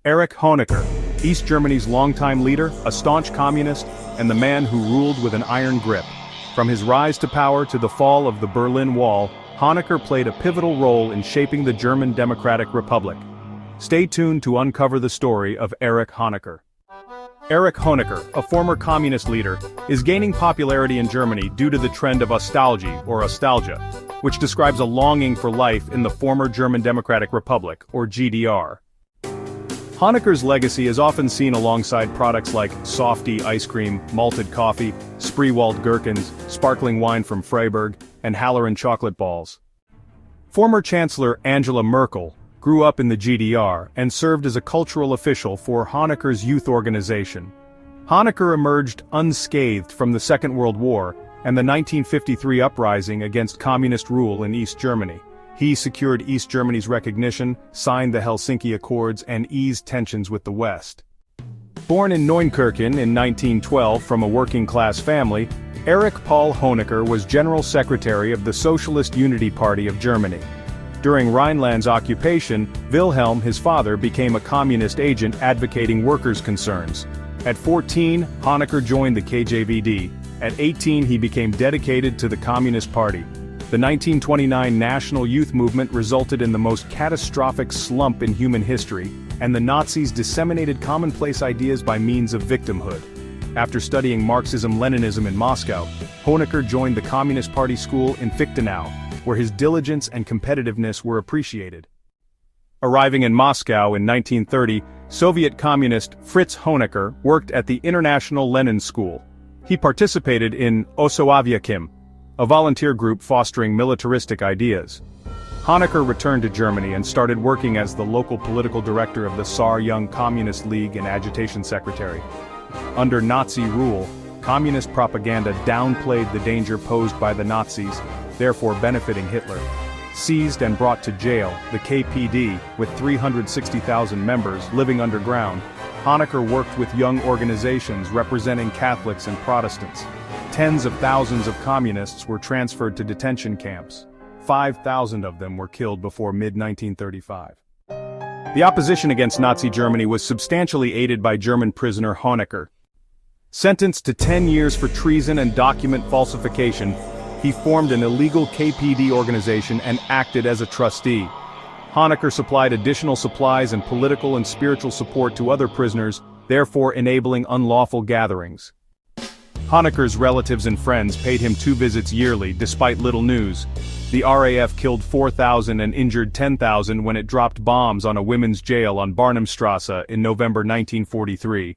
Erich Honecker, East Germany's longtime leader, a staunch communist, and the man who ruled with an iron grip. From his rise to power to the fall of the Berlin Wall, Honecker played a pivotal role in shaping the German Democratic Republic. Stay tuned to uncover the story of Erich Honecker. Erich Honecker, a former communist leader, is gaining popularity in Germany due to the trend of nostalgia, which describes a longing for life in the former German Democratic Republic, or GDR. Honecker's legacy is often seen alongside products like Softie ice cream, malted coffee, Spreewald gherkins, sparkling wine from Freiburg, and Halloran chocolate balls. Former Chancellor Angela Merkel grew up in the GDR and served as a cultural official for Honecker's youth organization. Honecker emerged unscathed from the Second World War and the 1953 uprising against communist rule in East Germany. He secured East Germany's recognition, signed the Helsinki Accords, and eased tensions with the West. Born in Neunkirchen in 1912 from a working-class family, Erich Paul Honecker was General Secretary of the Socialist Unity Party of Germany. During Rhineland's occupation, Wilhelm, his father, became a communist agent advocating workers' concerns. At 14, Honecker joined the KJVD. At 18, he became dedicated to the Communist Party. The 1929 National Youth Movement resulted in the most catastrophic slump in human history, and the Nazis disseminated commonplace ideas by means of victimhood. After studying Marxism-Leninism in Moscow, Honecker joined the Communist Party school in Fichtenau, where his diligence and competitiveness were appreciated. Arriving in Moscow in 1930, Soviet communist Fritz Honecker worked at the International Lenin School. He participated in Osoaviakim, a volunteer group fostering militaristic ideas. Honecker returned to Germany and started working as the local political director of the Saar Young Communist League and agitation secretary. Under Nazi rule, communist propaganda downplayed the danger posed by the Nazis, therefore benefiting Hitler. Seized and brought to jail, the KPD, with 360,000 members living underground, Honecker worked with young organizations representing Catholics and Protestants. Tens of thousands of communists were transferred to detention camps. 5,000 of them were killed before mid-1935. The opposition against Nazi Germany was substantially aided by German prisoner Honecker. Sentenced to 10 years for treason and document falsification, he formed an illegal KPD organization and acted as a trustee. Honecker supplied additional supplies and political and spiritual support to other prisoners, therefore enabling unlawful gatherings. Honecker's relatives and friends paid him 2 visits yearly despite little news. The RAF killed 4,000 and injured 10,000 when it dropped bombs on a women's jail on Barnumstrasse in November 1943.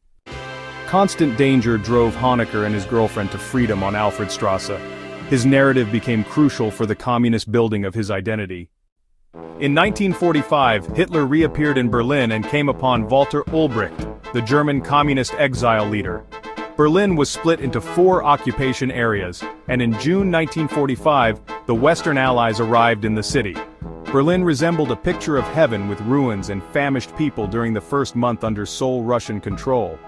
Constant danger drove Honecker and his girlfriend to freedom on Alfredstrasse. His narrative became crucial for the communist building of his identity. In 1945, Hitler reappeared in Berlin and came upon Walter Ulbricht, the German communist exile leader. Berlin was split into 4 occupation areas, and in June 1945, the Western Allies arrived in the city. Berlin resembled a picture of heaven with ruins and famished people during the first month under sole Russian control.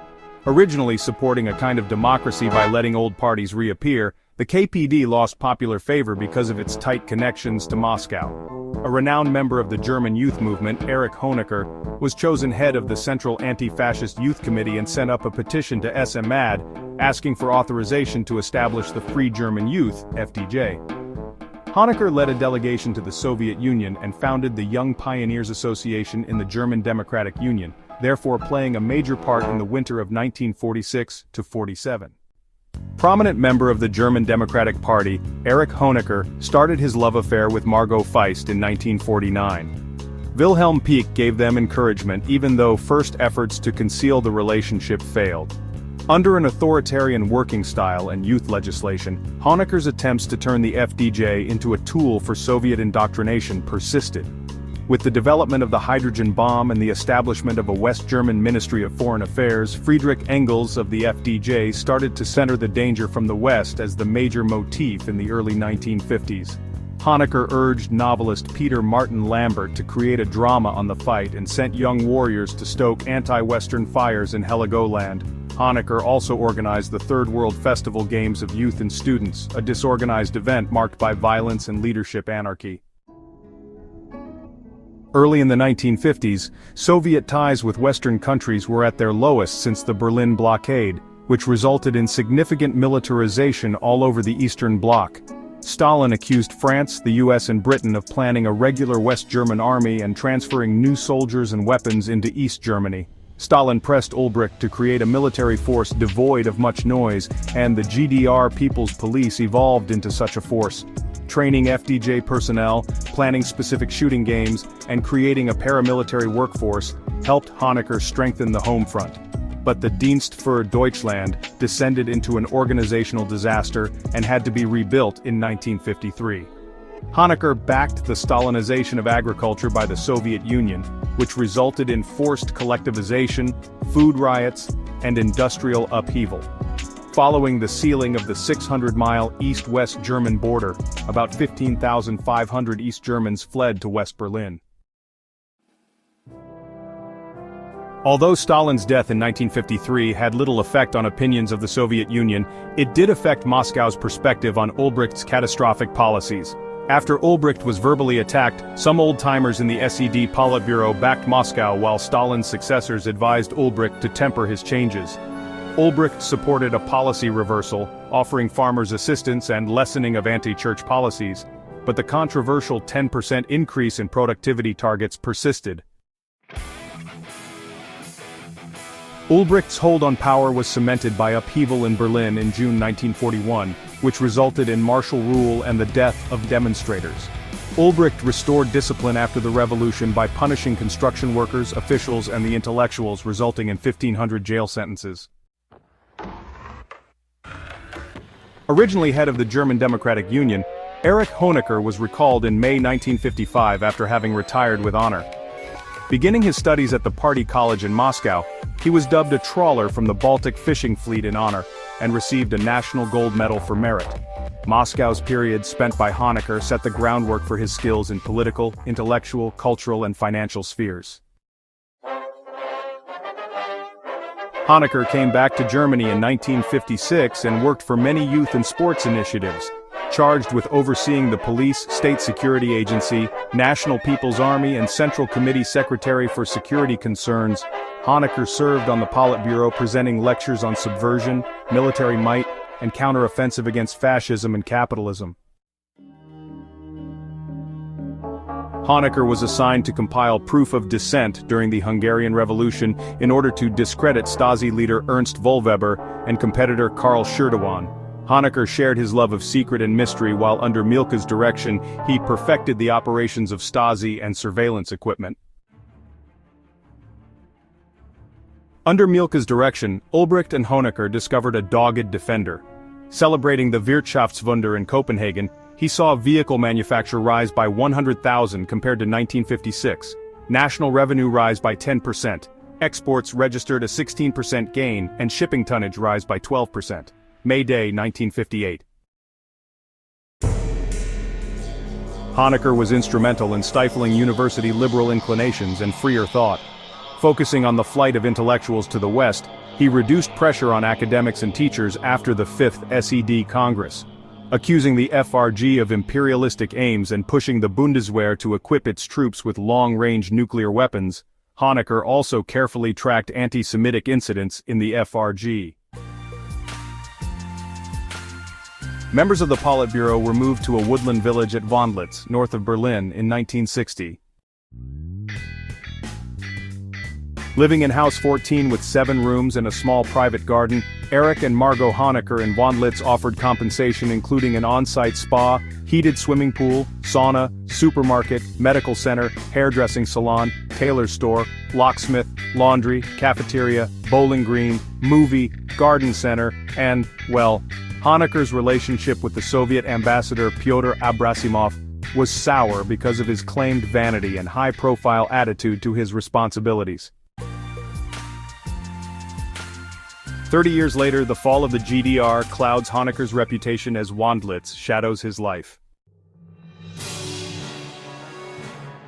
Originally supporting a kind of democracy by letting old parties reappear, the KPD lost popular favor because of its tight connections to Moscow. A renowned member of the German youth movement, Erich Honecker, was chosen head of the Central Anti-Fascist Youth Committee and sent up a petition to SMAD, asking for authorization to establish the Free German Youth, FDJ. Honecker led a delegation to the Soviet Union and founded the Young Pioneers Association in the German Democratic Union, therefore playing a major part in the winter of 1946–47. Prominent member of the German Democratic Party, Erich Honecker started his love affair with Margot Feist in 1949. Wilhelm Pieck gave them encouragement even though first efforts to conceal the relationship failed. Under an authoritarian working style and youth legislation, Honecker's attempts to turn the FDJ into a tool for Soviet indoctrination persisted. With the development of the hydrogen bomb and the establishment of a West German Ministry of Foreign Affairs, Friedrich Engels of the FDJ started to center the danger from the West as the major motif in the early 1950s. Honecker urged novelist Peter Martin Lambert to create a drama on the fight and sent young warriors to stoke anti-Western fires in Heligoland. Honecker also organized the Third World Festival Games of Youth and Students, a disorganized event marked by violence and leadership anarchy. Early in the 1950s, Soviet ties with Western countries were at their lowest since the Berlin blockade, which resulted in significant militarization all over the Eastern Bloc. Stalin accused France, the US and Britain of planning a regular West German army and transferring new soldiers and weapons into East Germany. Stalin pressed Ulbricht to create a military force devoid of much noise, and the GDR People's Police evolved into such a force. Training FDJ personnel, planning specific shooting games, and creating a paramilitary workforce helped Honecker strengthen the home front. But the Dienst für Deutschland descended into an organizational disaster and had to be rebuilt in 1953. Honecker backed the Stalinization of agriculture by the Soviet Union, which resulted in forced collectivization, food riots, and industrial upheaval. Following the sealing of the 600-mile East-West German border, about 15,500 East Germans fled to West Berlin. Although Stalin's death in 1953 had little effect on opinions of the Soviet Union, it did affect Moscow's perspective on Ulbricht's catastrophic policies. After Ulbricht was verbally attacked, some old-timers in the SED Politburo backed Moscow while Stalin's successors advised Ulbricht to temper his changes. Ulbricht supported a policy reversal, offering farmers assistance and lessening of anti-church policies, but the controversial 10% increase in productivity targets persisted. Ulbricht's hold on power was cemented by upheaval in Berlin in June 1941, which resulted in martial rule and the death of demonstrators. Ulbricht restored discipline after the revolution by punishing construction workers, officials, and the intellectuals, resulting in 1,500 jail sentences. Originally head of the German Democratic Union, Erich Honecker was recalled in May 1955 after having retired with honor. Beginning his studies at the Party College in Moscow, he was dubbed a trawler from the Baltic fishing fleet in honor, and received a National Gold Medal for merit. Moscow's period spent by Honecker set the groundwork for his skills in political, intellectual, cultural and financial spheres. Honecker came back to Germany in 1956 and worked for many youth and sports initiatives. Charged with overseeing the police, state security agency, National People's Army and Central Committee Secretary for Security Concerns, Honecker served on the Politburo presenting lectures on subversion, military might, and counter-offensive against fascism and capitalism. Honecker was assigned to compile proof of dissent during the Hungarian Revolution in order to discredit Stasi leader Ernst Wohlweber and competitor Karl Schurdewan. Honecker shared his love of secret and mystery while under Mielke's direction he perfected the operations of Stasi and surveillance equipment. Under Mielke's direction, Ulbricht and Honecker discovered a dogged defender. Celebrating the Wirtschaftswunder in Copenhagen, he saw vehicle manufacture rise by 100,000 compared to 1956, national revenue rise by 10%, exports registered a 16% gain and shipping tonnage rise by 12%. May Day 1958. Honecker was instrumental in stifling university liberal inclinations and freer thought. Focusing on the flight of intellectuals to the West, he reduced pressure on academics and teachers after the 5th SED Congress. Accusing the FRG of imperialistic aims and pushing the Bundeswehr to equip its troops with long-range nuclear weapons, Honecker also carefully tracked anti-Semitic incidents in the FRG. Members of the Politburo were moved to a woodland village at Wandlitz, north of Berlin, in 1960. Living in House 14 with 7 rooms and a small private garden, Erich and Margot Honecker in Wandlitz offered compensation including an on-site spa, heated swimming pool, sauna, supermarket, medical center, hairdressing salon, tailor store, locksmith, laundry, cafeteria, bowling green, movie, garden center, and, well, Honecker's relationship with the Soviet ambassador Pyotr Abrasimov was sour because of his claimed vanity and high-profile attitude to his responsibilities. 30 years later, the fall of the GDR clouds Honecker's reputation as Wandlitz shadows his life.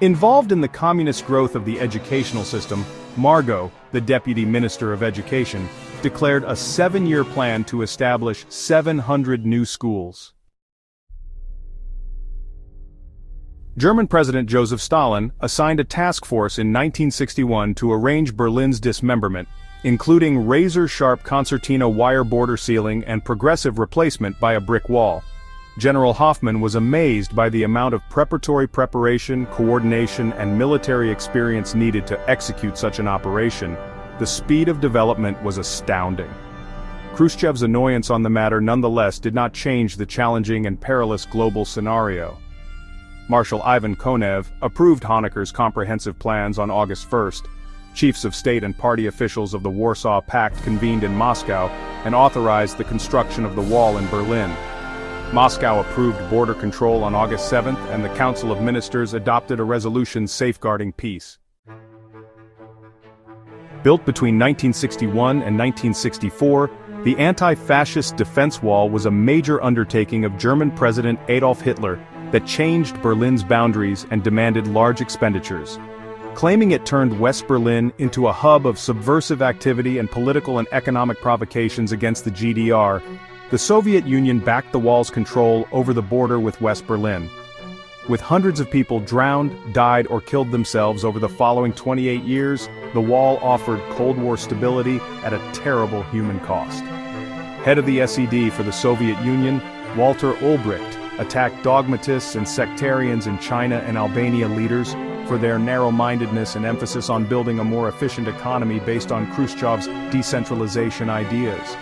Involved in the communist growth of the educational system, Margot, the Deputy Minister of Education, declared a 7-year plan to establish 700 new schools. German President Joseph Stalin assigned a task force in 1961 to arrange Berlin's dismemberment, including razor-sharp concertina wire border sealing and progressive replacement by a brick wall. General Hoffmann was amazed by the amount of preparatory preparation, coordination, and military experience needed to execute such an operation. The speed of development was astounding. Khrushchev's annoyance on the matter nonetheless did not change the challenging and perilous global scenario. Marshal Ivan Konev approved Honecker's comprehensive plans on August 1st. Chiefs of state and party officials of the Warsaw Pact convened in Moscow and authorized the construction of the wall in Berlin. Moscow approved border control on August 7th, and the Council of Ministers adopted a resolution safeguarding peace. Built between 1961 and 1964, the anti-fascist defense wall was a major undertaking of German President Adolf Hitler that changed Berlin's boundaries and demanded large expenditures. Claiming it turned West Berlin into a hub of subversive activity and political and economic provocations against the GDR, the Soviet Union backed the wall's control over the border with West Berlin. With hundreds of people drowned, died, or killed themselves over the following 28 years, the wall offered Cold War stability at a terrible human cost. Head of the SED for the Soviet Union, Walter Ulbricht, attacked dogmatists and sectarians in China and Albania leaders for their narrow-mindedness and emphasis on building a more efficient economy based on Khrushchev's decentralization ideas.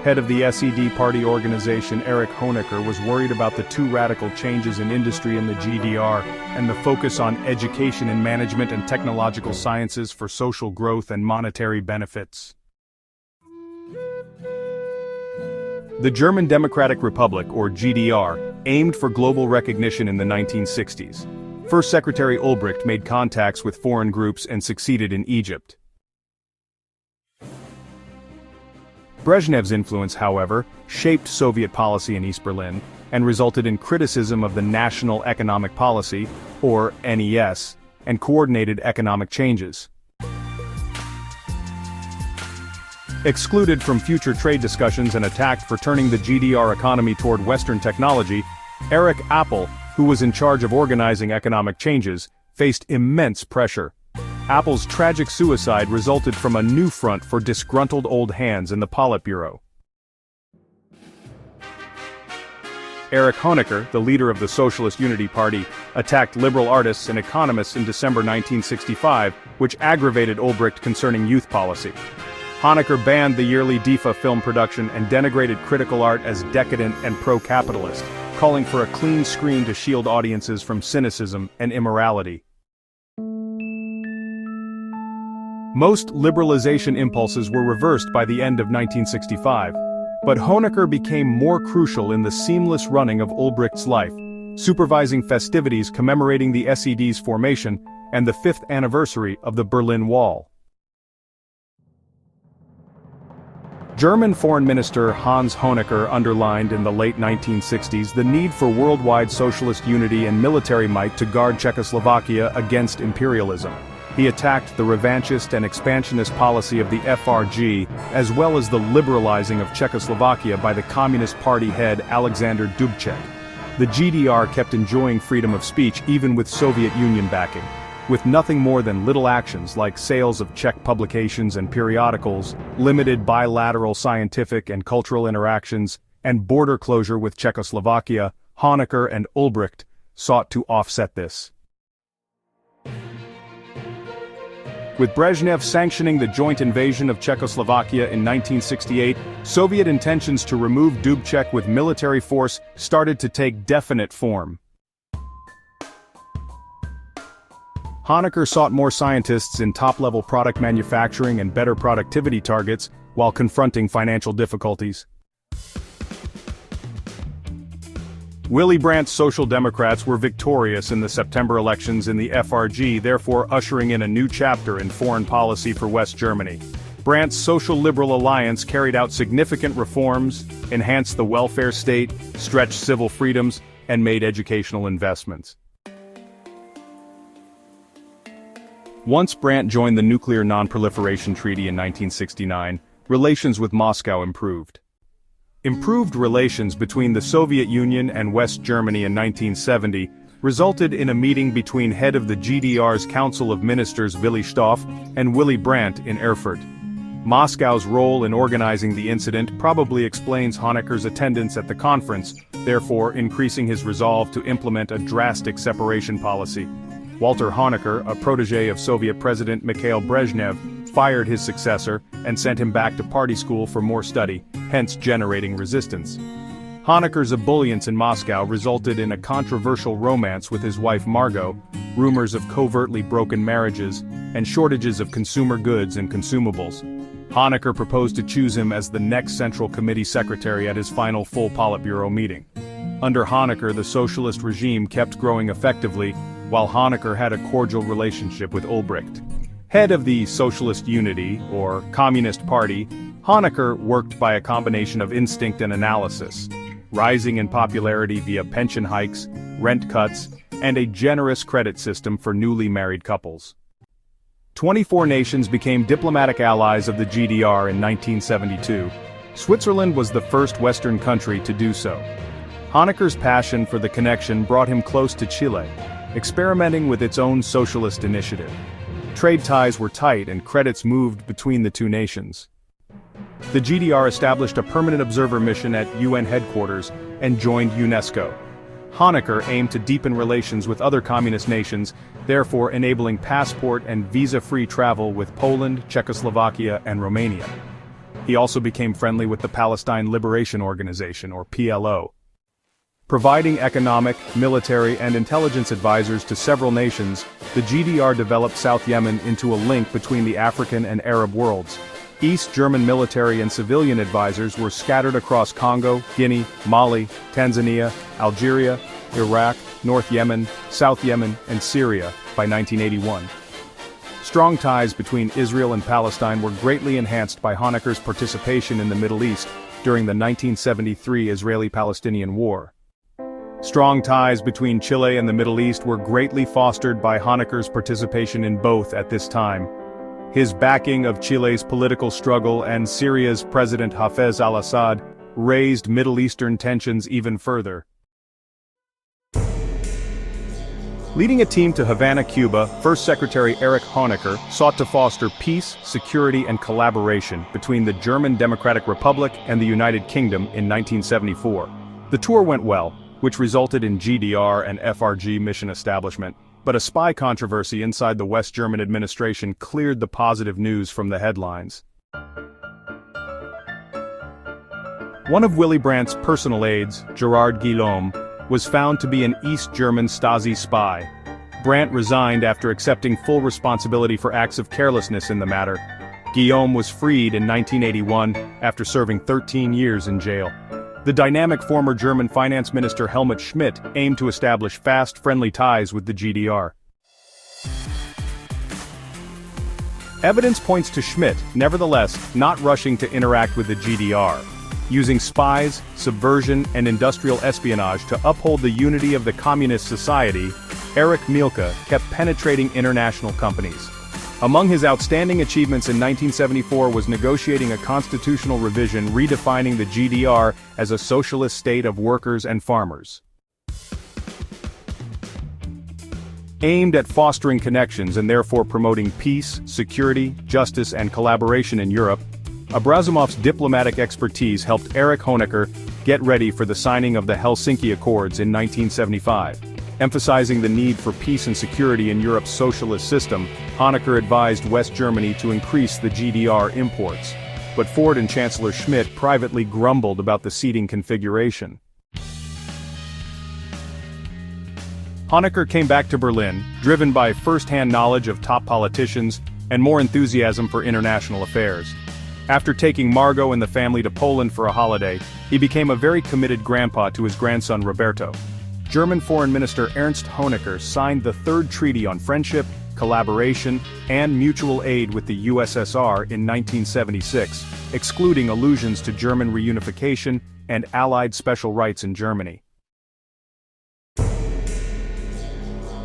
Head of the SED party organization Erich Honecker was worried about the too radical changes in industry in the GDR and the focus on education and management and technological sciences for social growth and monetary benefits. The German Democratic Republic, or GDR, aimed for global recognition in the 1960s. First Secretary Ulbricht made contacts with foreign groups and succeeded in Egypt. Brezhnev's influence, however, shaped Soviet policy in East Berlin and resulted in criticism of the National Economic Policy, or NES, and coordinated economic changes. Excluded from future trade discussions and attacked for turning the GDR economy toward Western technology, Erich Appel, who was in charge of organizing economic changes, faced immense pressure. Appel's tragic suicide resulted from a new front for disgruntled old hands in the Politburo. Erich Honecker, the leader of the Socialist Unity Party, attacked liberal artists and economists in December 1965, which aggravated Ulbricht concerning youth policy. Honecker banned the yearly DIFA film production and denigrated critical art as decadent and pro-capitalist, calling for a clean screen to shield audiences from cynicism and immorality. Most liberalization impulses were reversed by the end of 1965, but Honecker became more crucial in the seamless running of Ulbricht's life, supervising festivities commemorating the SED's formation and the 5th anniversary of the Berlin Wall. German Foreign Minister Hans Honecker underlined in the late 1960s the need for worldwide socialist unity and military might to guard Czechoslovakia against imperialism. He attacked the revanchist and expansionist policy of the FRG, as well as the liberalizing of Czechoslovakia by the Communist Party head Alexander Dubček. The GDR kept enjoying freedom of speech even with Soviet Union backing. With nothing more than little actions like sales of Czech publications and periodicals, limited bilateral scientific and cultural interactions, and border closure with Czechoslovakia, Honecker and Ulbricht sought to offset this. With Brezhnev sanctioning the joint invasion of Czechoslovakia in 1968, Soviet intentions to remove Dubček with military force started to take definite form. Honecker sought more scientists in top-level product manufacturing and better productivity targets while confronting financial difficulties. Willy Brandt's Social Democrats were victorious in the September elections in the FRG, therefore ushering in a new chapter in foreign policy for West Germany. Brandt's Social Liberal Alliance carried out significant reforms, enhanced the welfare state, stretched civil freedoms, and made educational investments. Once Brandt joined the Nuclear Non-Proliferation Treaty in 1969, relations with Moscow improved. Improved relations between the Soviet Union and West Germany in 1970 resulted in a meeting between head of the GDR's Council of Ministers Willy Stoph and Willy Brandt in Erfurt. Moscow's role in organizing the incident probably explains Honecker's attendance at the conference, therefore increasing his resolve to implement a drastic separation policy. Walter Honecker, a protege of Soviet President Mikhail Brezhnev, fired his successor and sent him back to party school for more study, hence generating resistance. Honecker's ebullience in Moscow resulted in a controversial romance with his wife Margot, rumors of covertly broken marriages, and shortages of consumer goods and consumables. Honecker proposed to choose him as the next Central Committee secretary at his final full Politburo meeting. Under Honecker, the socialist regime kept growing effectively, while Honecker had a cordial relationship with Ulbricht. Head of the Socialist Unity, or Communist Party, Honecker worked by a combination of instinct and analysis, rising in popularity via pension hikes, rent cuts, and a generous credit system for newly married couples. 24 nations became diplomatic allies of the GDR in 1972. Switzerland was the first Western country to do so. Honecker's passion for the connection brought him close to Chile, experimenting with its own socialist initiative. Trade ties were tight and credits moved between the two nations. The GDR established a permanent observer mission at UN headquarters and joined UNESCO. Honecker aimed to deepen relations with other communist nations, therefore enabling passport and visa-free travel with Poland, Czechoslovakia, and Romania. He also became friendly with the Palestine Liberation Organization, or PLO. Providing economic, military, and intelligence advisors to several nations, the GDR developed South Yemen into a link between the African and Arab worlds. East German military and civilian advisors were scattered across Congo, Guinea, Mali, Tanzania, Algeria, Iraq, North Yemen, South Yemen, and Syria by 1981. Strong ties between Israel and Palestine were greatly enhanced by Honecker's participation in the Middle East during the 1973 Israeli-Palestinian War. Strong ties between Chile and the Middle East were greatly fostered by Honecker's participation in both at this time. His backing of Chile's political struggle and Syria's President Hafez al-Assad raised Middle Eastern tensions even further. Leading a team to Havana, Cuba, First Secretary Erich Honecker sought to foster peace, security, and collaboration between the German Democratic Republic and the United Kingdom in 1974. The tour went well, which resulted in GDR and FRG mission establishment. But a spy controversy inside the West German administration cleared the positive news from the headlines. One of Willy Brandt's personal aides, Gerard Guillaume, was found to be an East German Stasi spy. Brandt resigned after accepting full responsibility for acts of carelessness in the matter. Guillaume was freed in 1981 after serving 13 years in jail. The dynamic former German finance minister Helmut Schmidt aimed to establish fast, friendly ties with the GDR. Evidence points to Schmidt, nevertheless, not rushing to interact with the GDR. Using spies, subversion, and industrial espionage to uphold the unity of the communist society, Erich Mielke kept penetrating international companies. Among his outstanding achievements in 1974 was negotiating a constitutional revision redefining the GDR as a socialist state of workers and farmers. Aimed at fostering connections and therefore promoting peace, security, justice, and collaboration in Europe, Abrazamov's diplomatic expertise helped Erich Honecker get ready for the signing of the Helsinki Accords in 1975. Emphasizing the need for peace and security in Europe's socialist system, Honecker advised West Germany to increase the GDR imports. But Ford and Chancellor Schmidt privately grumbled about the seating configuration. Honecker came back to Berlin, driven by first-hand knowledge of top politicians and more enthusiasm for international affairs. After taking Margot and the family to Poland for a holiday, he became a very committed grandpa to his grandson Roberto. German Foreign Minister Ernst Honecker signed the Third Treaty on Friendship, Collaboration, and Mutual Aid with the USSR in 1976, excluding allusions to German reunification and Allied special rights in Germany.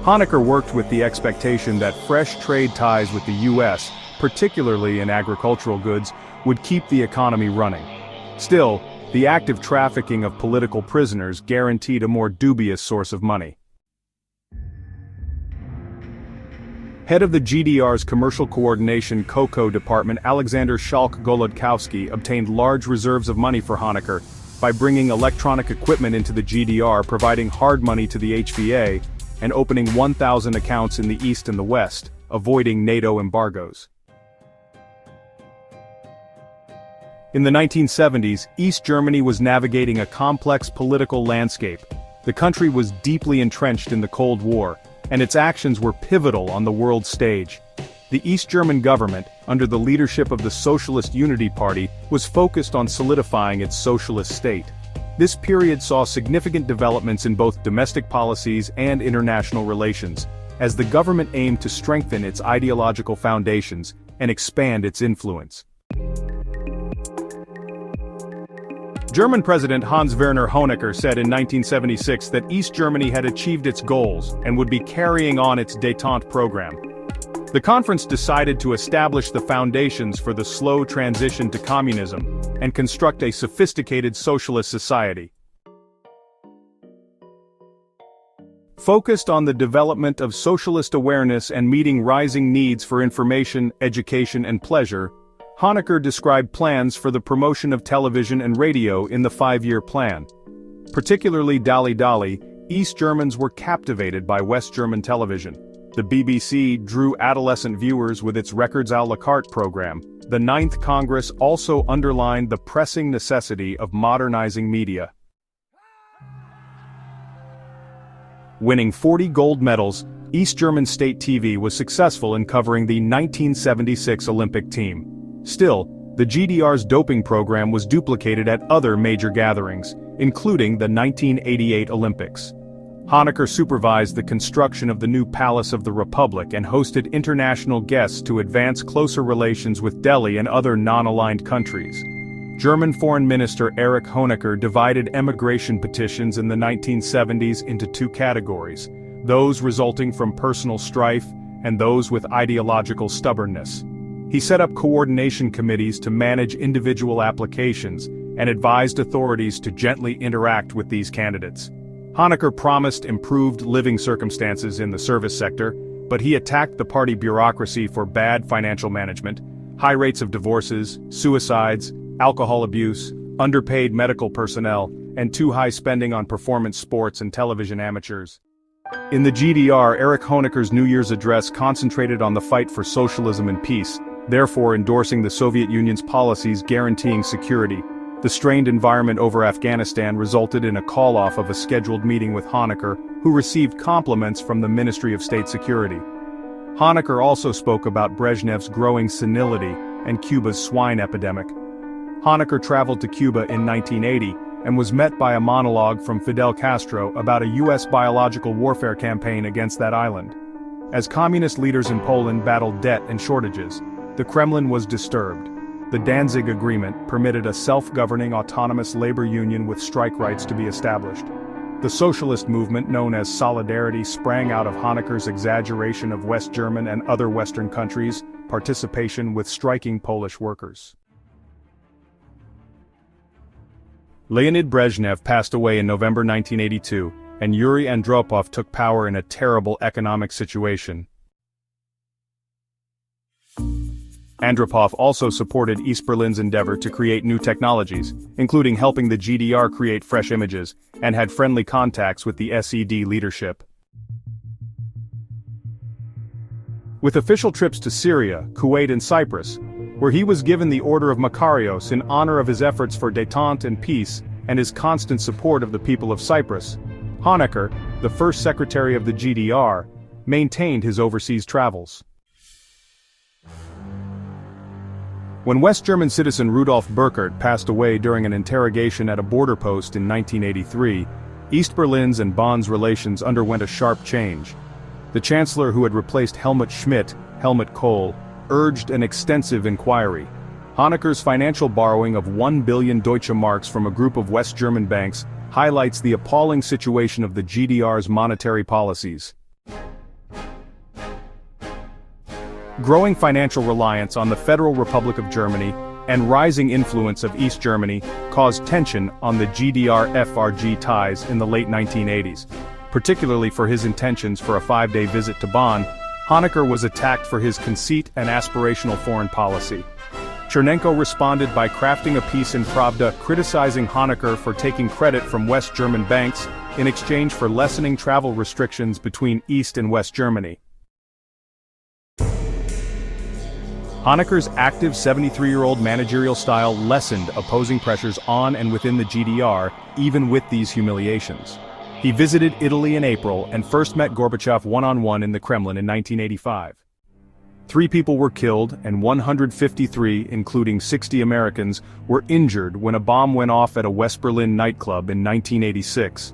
Honecker worked with the expectation that fresh trade ties with the US, particularly in agricultural goods, would keep the economy running. Still, the active trafficking of political prisoners guaranteed a more dubious source of money. Head of the GDR's Commercial Coordination Coco department Alexander Schalk-Golodkowski obtained large reserves of money for Honecker by bringing electronic equipment into the GDR, providing hard money to the HVA, and opening 1,000 accounts in the East and the West, avoiding NATO embargoes. In the 1970s, East Germany was navigating a complex political landscape. The country was deeply entrenched in the Cold War, and its actions were pivotal on the world stage. The East German government, under the leadership of the Socialist Unity Party, was focused on solidifying its socialist state. This period saw significant developments in both domestic policies and international relations, as the government aimed to strengthen its ideological foundations and expand its influence. German President Hans Werner Honecker said in 1976 that East Germany had achieved its goals and would be carrying on its détente program. The conference decided to establish the foundations for the slow transition to communism and construct a sophisticated socialist society. Focused on the development of socialist awareness and meeting rising needs for information, education, and pleasure, Honecker described plans for the promotion of television and radio in the 5-year plan. Particularly Dali Dali, East Germans were captivated by West German television. The BBC drew adolescent viewers with its Records à la carte program. The 9th Congress also underlined the pressing necessity of modernizing media. Winning 40 gold medals, East German state TV was successful in covering the 1976 Olympic team. Still, the GDR's doping program was duplicated at other major gatherings, including the 1988 Olympics. Honecker supervised the construction of the new Palace of the Republic and hosted international guests to advance closer relations with Delhi and other non-aligned countries. German Foreign Minister Erich Honecker divided emigration petitions in the 1970s into 2 categories, those resulting from personal strife and those with ideological stubbornness. He set up coordination committees to manage individual applications and advised authorities to gently interact with these candidates. Honecker promised improved living circumstances in the service sector, but he attacked the party bureaucracy for bad financial management, high rates of divorces, suicides, alcohol abuse, underpaid medical personnel, and too high spending on performance sports and television amateurs. In the GDR, Erich Honecker's New Year's address concentrated on the fight for socialism and peace, therefore endorsing the Soviet Union's policies guaranteeing security. The strained environment over Afghanistan resulted in a call-off of a scheduled meeting with Honecker, who received compliments from the Ministry of State Security. Honecker also spoke about Brezhnev's growing senility and Cuba's swine epidemic. Honecker traveled to Cuba in 1980 and was met by a monologue from Fidel Castro about a U.S. biological warfare campaign against that island. As communist leaders in Poland battled debt and shortages, the Kremlin was disturbed. The Danzig Agreement permitted a self-governing autonomous labor union with strike rights to be established. The socialist movement known as Solidarity sprang out of Honecker's exaggeration of West German and other Western countries' participation with striking Polish workers. Leonid Brezhnev passed away in November 1982, and Yuri Andropov took power in a terrible economic situation. Andropov also supported East Berlin's endeavor to create new technologies, including helping the GDR create fresh images, and had friendly contacts with the SED leadership. With official trips to Syria, Kuwait and Cyprus, where he was given the Order of Makarios in honor of his efforts for détente and peace and his constant support of the people of Cyprus, Honecker, the first secretary of the GDR, maintained his overseas travels. When West German citizen Rudolf Burckhardt passed away during an interrogation at a border post in 1983, East Berlin's and Bonn's relations underwent a sharp change. The chancellor who had replaced Helmut Schmidt, Helmut Kohl, urged an extensive inquiry. Honecker's financial borrowing of 1 billion Deutsche Marks from a group of West German banks highlights the appalling situation of the GDR's monetary policies. Growing financial reliance on the Federal Republic of Germany and rising influence of East Germany caused tension on the GDR-FRG ties in the late 1980s. Particularly for his intentions for a 5-day visit to Bonn, Honecker was attacked for his conceit and aspirational foreign policy. Chernenko responded by crafting a piece in Pravda criticizing Honecker for taking credit from West German banks in exchange for lessening travel restrictions between East and West Germany. Honecker's active 73-year-old managerial style lessened opposing pressures on and within the GDR, even with these humiliations. He visited Italy in April and first met Gorbachev one-on-one in the Kremlin in 1985. 3 people were killed and 153, including 60 Americans, were injured when a bomb went off at a West Berlin nightclub in 1986.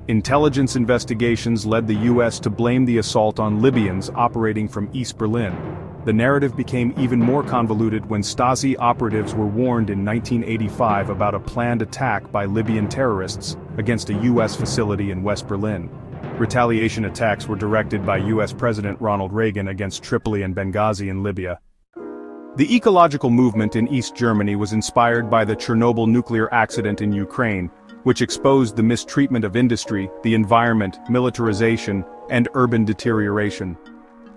Intelligence investigations led the US to blame the assault on Libyans operating from East Berlin. The narrative became even more convoluted when Stasi operatives were warned in 1985 about a planned attack by Libyan terrorists against a US facility in West Berlin. Retaliation attacks were directed by US President Ronald Reagan against Tripoli and Benghazi in Libya. The ecological movement in East Germany was inspired by the Chernobyl nuclear accident in Ukraine, which exposed the mistreatment of industry, the environment, militarization, and urban deterioration.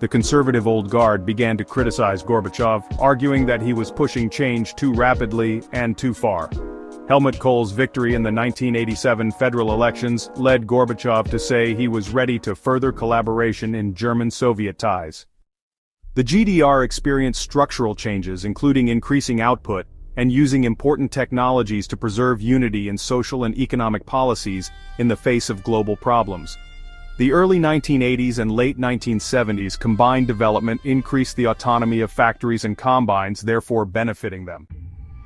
The conservative old guard began to criticize Gorbachev, arguing that he was pushing change too rapidly and too far. Helmut Kohl's victory in the 1987 federal elections led Gorbachev to say he was ready to further collaboration in German-Soviet ties. The GDR experienced structural changes, including increasing output and using important technologies to preserve unity in social and economic policies in the face of global problems. The early 1980s and late 1970s combined development increased the autonomy of factories and combines, therefore benefiting them.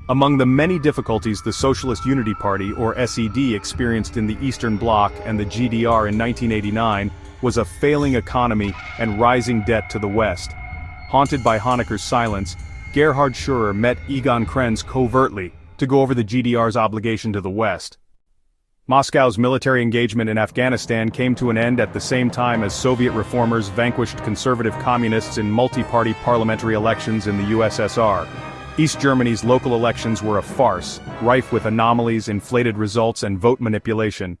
Among the many difficulties the Socialist Unity Party, or SED, experienced in the Eastern Bloc and the GDR in 1989 was a failing economy and rising debt to the West. Haunted by Honecker's silence, Gerhard Scheurer met Egon Krenz covertly to go over the GDR's obligation to the West. Moscow's military engagement in Afghanistan came to an end at the same time as Soviet reformers vanquished conservative communists in multi-party parliamentary elections in the USSR. East Germany's local elections were a farce, rife with anomalies, inflated results, and vote manipulation.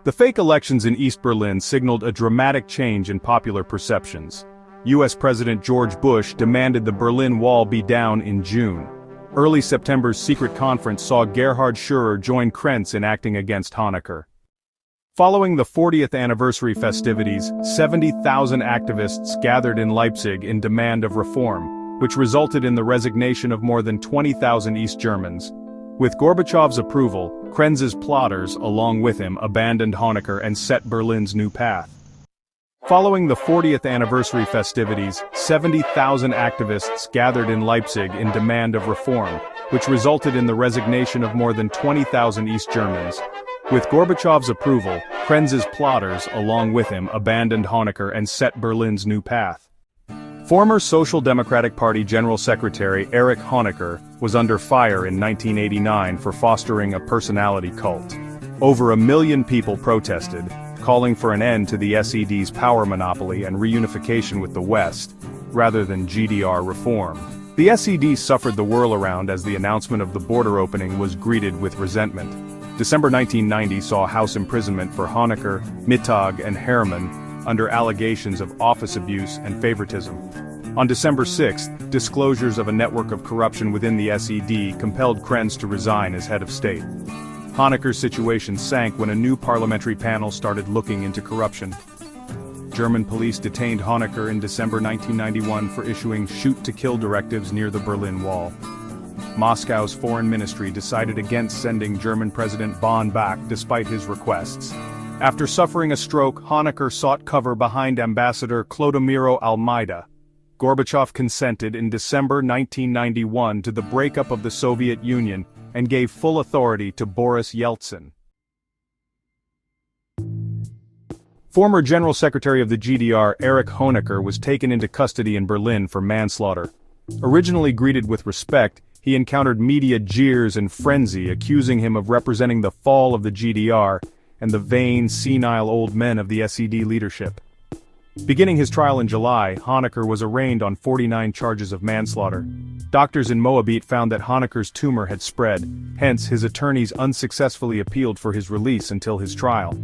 The fake elections in East Berlin signaled a dramatic change in popular perceptions. US President George Bush demanded the Berlin Wall be down in June. Early September's secret conference saw Gerhard Scheurer join Krenz in acting against Honecker. Following the 40th anniversary festivities, 70,000 activists gathered in Leipzig in demand of reform, which resulted in the resignation of more than 20,000 East Germans. With Gorbachev's approval, Krenz's plotters, along with him, abandoned Honecker and set Berlin's new path. Following the 40th anniversary festivities, 70,000 activists gathered in Leipzig in demand of reform, which resulted in the resignation of more than 20,000 East Germans. With Gorbachev's approval, Krenz's plotters, along with him, abandoned Honecker and set Berlin's new path. Former Social Democratic Party General Secretary Erich Honecker was under fire in 1989 for fostering a personality cult. Over 1 million people protested, calling for an end to the SED's power monopoly and reunification with the West, rather than GDR reform. The SED suffered the whirlaround as the announcement of the border opening was greeted with resentment. December 1990 saw house imprisonment for Honecker, Mittag, and Herrmann under allegations of office abuse and favoritism. On December 6, disclosures of a network of corruption within the SED compelled Krenz to resign as head of state. Honecker's situation sank when a new parliamentary panel started looking into corruption. German police detained Honecker in December 1991 for issuing shoot-to-kill directives near the Berlin Wall. Moscow's foreign ministry decided against sending German President Bonn back despite his requests. After suffering a stroke, Honecker sought cover behind Ambassador Clodomiro Almeida. Gorbachev consented in December 1991 to the breakup of the Soviet Union and gave full authority to Boris Yeltsin. Former General Secretary of the GDR Erich Honecker was taken into custody in Berlin for manslaughter. Originally greeted with respect, he encountered media jeers and frenzy accusing him of representing the fall of the GDR and the vain, senile old men of the SED leadership. Beginning his trial in July, Honecker was arraigned on 49 charges of manslaughter. Doctors in Moabit found that Honecker's tumor had spread, hence his attorneys unsuccessfully appealed for his release until his trial.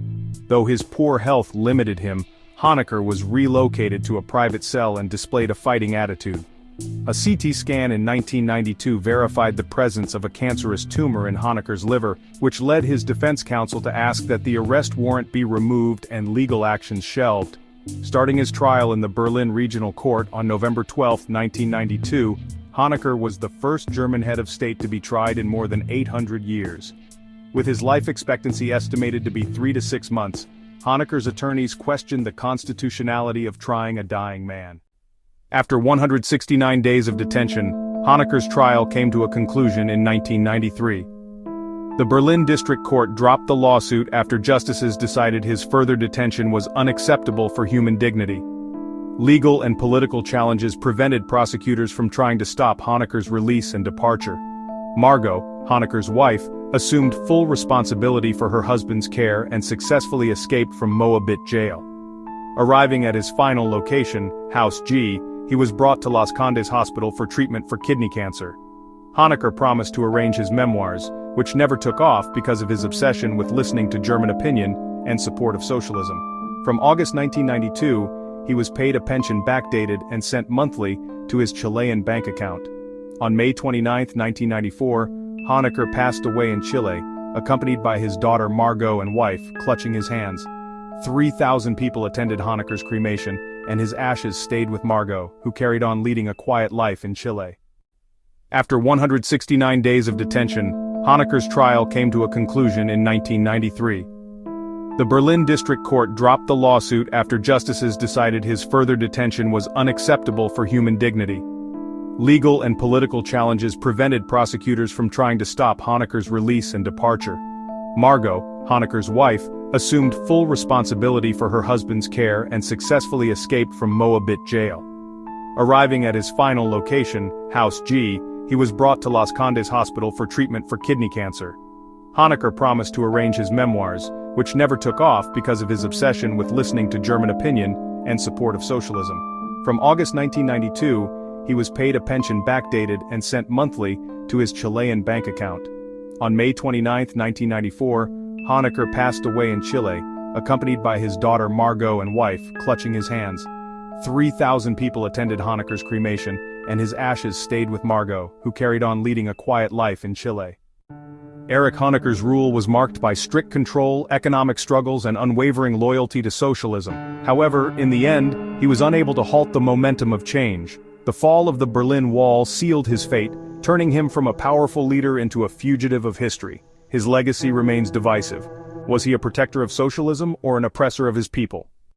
Though his poor health limited him, Honecker was relocated to a private cell and displayed a fighting attitude. A CT scan in 1992 verified the presence of a cancerous tumor in Honecker's liver, which led his defense counsel to ask that the arrest warrant be removed and legal actions shelved. Starting his trial in the Berlin Regional Court on November 12, 1992, Honecker was the first German head of state to be tried in more than 800 years. With his life expectancy estimated to be 3 to 6 months, Honecker's attorneys questioned the constitutionality of trying a dying man. After 169 days of detention, Honecker's trial came to a conclusion in 1993. The Berlin District Court dropped the lawsuit after justices decided his further detention was unacceptable for human dignity. Legal and political challenges prevented prosecutors from trying to stop Honecker's release and departure. Margot, Honecker's wife, assumed full responsibility for her husband's care and successfully escaped from Moabit jail. Arriving at his final location, House G, he was brought to Las Condes Hospital for treatment for kidney cancer. Honecker promised to arrange his memoirs, which never took off because of his obsession with listening to German opinion and support of socialism. From August 1992, he was paid a pension backdated and sent monthly to his Chilean bank account. On May 29, 1994, Honecker passed away in Chile, accompanied by his daughter Margot and wife, clutching his hands. 3,000 people attended Honecker's cremation, and his ashes stayed with Margot, who carried on leading a quiet life in Chile. After 169 days of detention, Honecker's trial came to a conclusion in 1993. The Berlin District Court dropped the lawsuit after justices decided his further detention was unacceptable for human dignity. Legal and political challenges prevented prosecutors from trying to stop Honecker's release and departure. Margot, Honecker's wife, assumed full responsibility for her husband's care and successfully escaped from Moabit jail. Arriving at his final location, House G, he was brought to Las Condes Hospital for treatment for kidney cancer. Honecker promised to arrange his memoirs, which never took off because of his obsession with listening to German opinion and support of socialism. From August 1992, he was paid a pension backdated and sent monthly to his Chilean bank account. On May 29, 1994, Honecker passed away in Chile, accompanied by his daughter Margot and wife, clutching his hands. 3,000 people attended Honecker's cremation, and his ashes stayed with Margot, who carried on leading a quiet life in Chile. Erich Honecker's rule was marked by strict control, economic struggles, and unwavering loyalty to socialism. However, in the end, he was unable to halt the momentum of change. The fall of the Berlin Wall sealed his fate, turning him from a powerful leader into a fugitive of history. His legacy remains divisive. Was he a protector of socialism or an oppressor of his people?